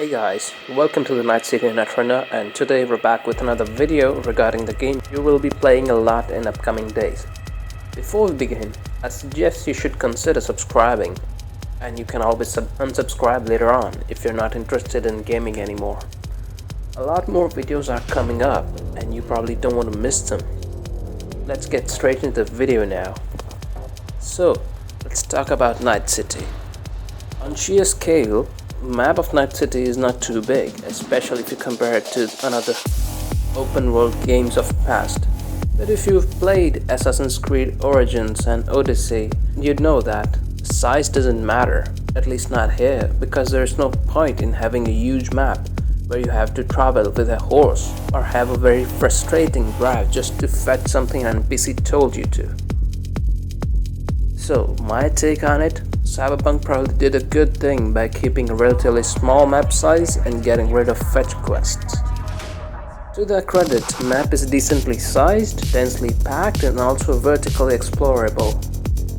Hey guys, welcome to the Nightcity Netrunner, and today we're back with another video regarding the game you will be playing a lot in upcoming days. Before we begin, I suggest you should consider subscribing, and you can always unsubscribe later on if you're not interested in gaming anymore. A lot more videos are coming up and you probably don't want to miss them. Let's get straight into the video now. So, let's talk about Nightcity. On sheer scale, the map of Nightcity is not too big, especially if you compare it to another open world games of past. But if you've played Assassin's Creed Origins and Odyssey, you'd know that size doesn't matter, at least not here, because there's no point in having a huge map where you have to travel with a horse or have a very frustrating drive just to fetch something an NPC told you to. So, my take on it, Cyberpunk probably did a good thing by keeping a relatively small map size and getting rid of fetch quests. To their credit, the map is decently sized, densely packed, and also vertically explorable.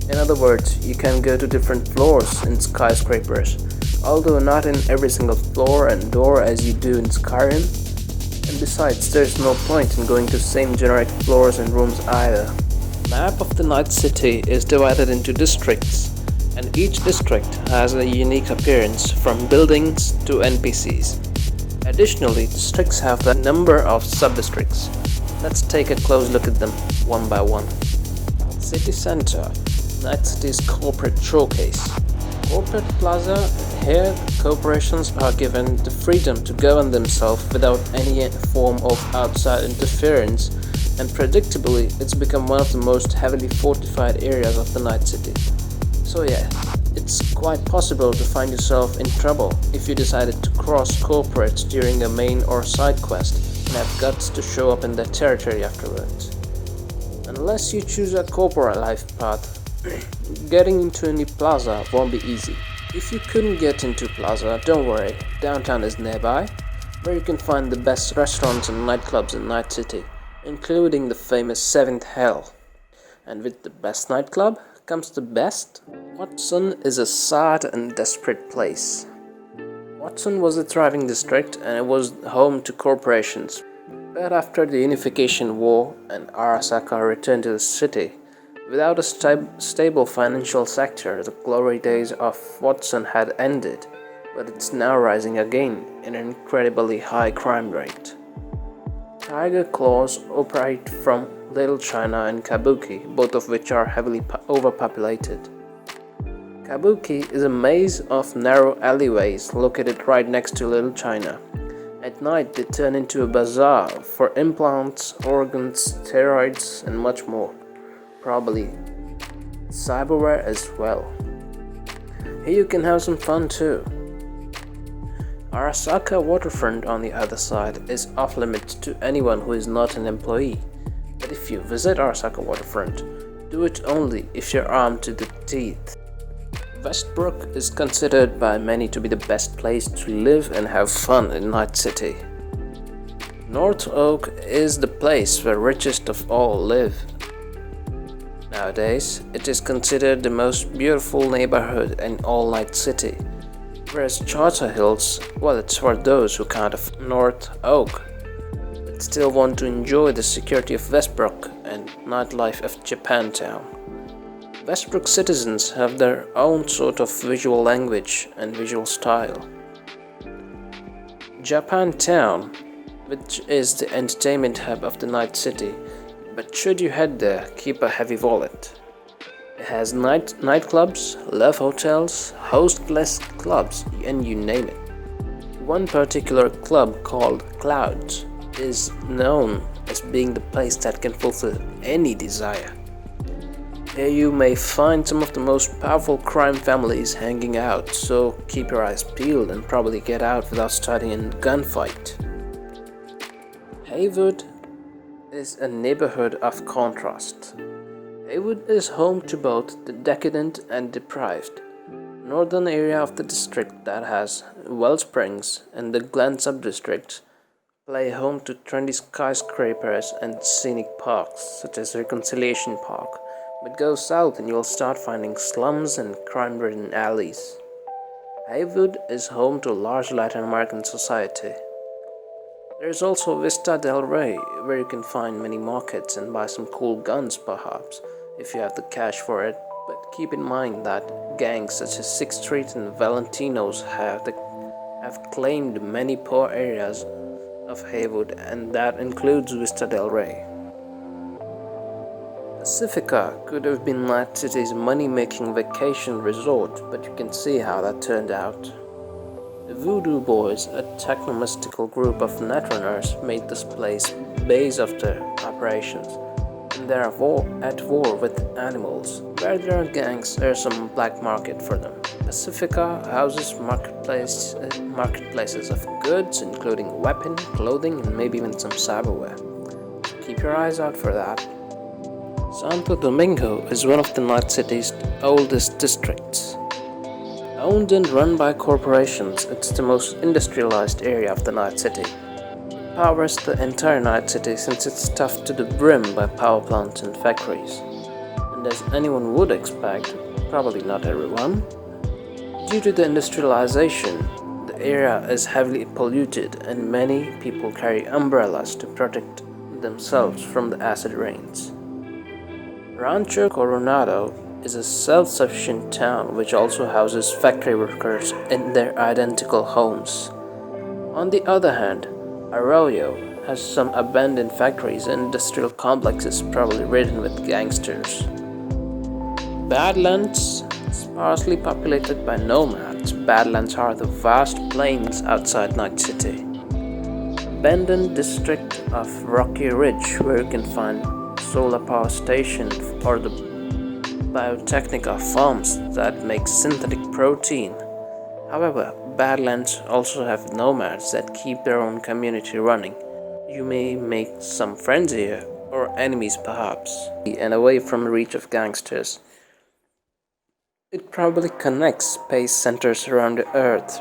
In other words, you can go to different floors in skyscrapers, although not in every single floor and door as you do in Skyrim. And besides, there's no point in going to same generic floors and rooms either. The map of the Nightcity is divided into districts, and each district has a unique appearance from buildings to NPCs. Additionally, districts have a number of sub-districts. Let's take a close look at them one by one. City Center, Nightcity's corporate showcase. Corporate Plaza, here corporations are given the freedom to govern themselves without any form of outside interference, and predictably it's become one of the most heavily fortified areas of the Nightcity. So yeah, it's quite possible to find yourself in trouble if you decided to cross corporates during a main or side quest and have guts to show up in their territory afterwards. Unless you choose a corporate life path, getting into any plaza won't be easy. If you couldn't get into plaza, don't worry, downtown is nearby, where you can find the best restaurants and nightclubs in Nightcity, including the famous 7th Hell. And with the best nightclub comes the best. Watson is a sad and desperate place. Watson was a thriving district and it was home to corporations. But after the Unification War and Arasaka returned to the city, without a stable financial sector, the glory days of Watson had ended, but it's now rising again in an incredibly high crime rate. Tiger Claws operate from Little China and Kabuki, both of which are heavily overpopulated. Kabuki is a maze of narrow alleyways located right next to Little China. At night they turn into a bazaar for implants, organs, steroids, and much more. Probably cyberware as well. Here you can have some fun too. Arasaka Waterfront on the other side is off limits to anyone who is not an employee. But if you visit Arasaka Waterfront, do it only if you're armed to the teeth. Westbrook is considered by many to be the best place to live and have fun in Nightcity. North Oak is the place where richest of all live. Nowadays, it is considered the most beautiful neighborhood in all Nightcity, whereas Charter Hills, well, it's for those who can't afford North Oak, but still want to enjoy the security of Westbrook and nightlife of Japantown. Westbrook citizens have their own sort of visual language and visual style. Japantown, which is the entertainment hub of the Nightcity, but should you head there, keep a heavy wallet. It has nightclubs, love hotels, hostless clubs, and you name it. One particular club called Clouds is known as being the place that can fulfill any desire. Here you may find some of the most powerful crime families hanging out, so keep your eyes peeled and probably get out without starting a gunfight. Haywood is a neighborhood of contrast. Haywood is home to both the decadent and deprived. Northern area of the district that has Wellsprings and the Glen sub-district play home to trendy skyscrapers and scenic parks such as Reconciliation Park. But go south and you'll start finding slums and crime-ridden alleys. Haywood is home to large Latin American society. There is also Vista del Rey, where you can find many markets and buy some cool guns perhaps, if you have the cash for it. But keep in mind that gangs such as 6th Street and Valentino's have claimed many poor areas of Haywood, and that includes Vista del Rey. Pacifica could have been Nightcity's money-making vacation resort, but you can see how that turned out. The Voodoo Boys, a techno-mystical group of netrunners, made this place base of their operations, and they are at war with animals. Where there are gangs, there is some black market for them. Pacifica houses marketplaces of goods, including weapon, clothing, and maybe even some cyberware. Keep your eyes out for that. Santo Domingo is one of the Nightcity's oldest districts. Owned and run by corporations, it's the most industrialized area of the Nightcity. It powers the entire Nightcity since it's stuffed to the brim by power plants and factories. And as anyone would expect, probably not everyone, due to the industrialization, the area is heavily polluted and many people carry umbrellas to protect themselves from the acid rains. Rancho Coronado is a self-sufficient town which also houses factory workers in their identical homes. On the other hand, Arroyo has some abandoned factories and industrial complexes probably ridden with gangsters. Badlands, sparsely populated by nomads, Badlands are the vast plains outside Nightcity. Abandoned district of Rocky Ridge, where you can find solar power station or the biotechnica farms that make synthetic protein. However, Badlands also have nomads that keep their own community running. You may make some friends here, or enemies perhaps, and away from the reach of gangsters. It probably connects space centers around the Earth,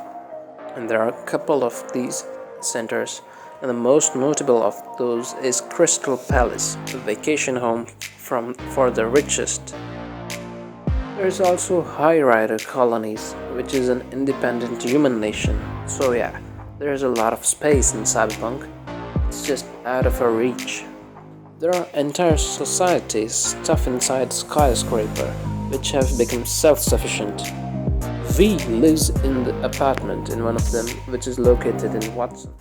and there are a couple of these centers, and the most notable of those is Crystal Palace, a vacation home for the richest. There is also High Rider Colonies, which is an independent human nation. So yeah, there is a lot of space in Cyberpunk. It's just out of our reach. There are entire societies stuffed inside skyscraper, which have become self-sufficient. V lives in the apartment in one of them, which is located in Watson.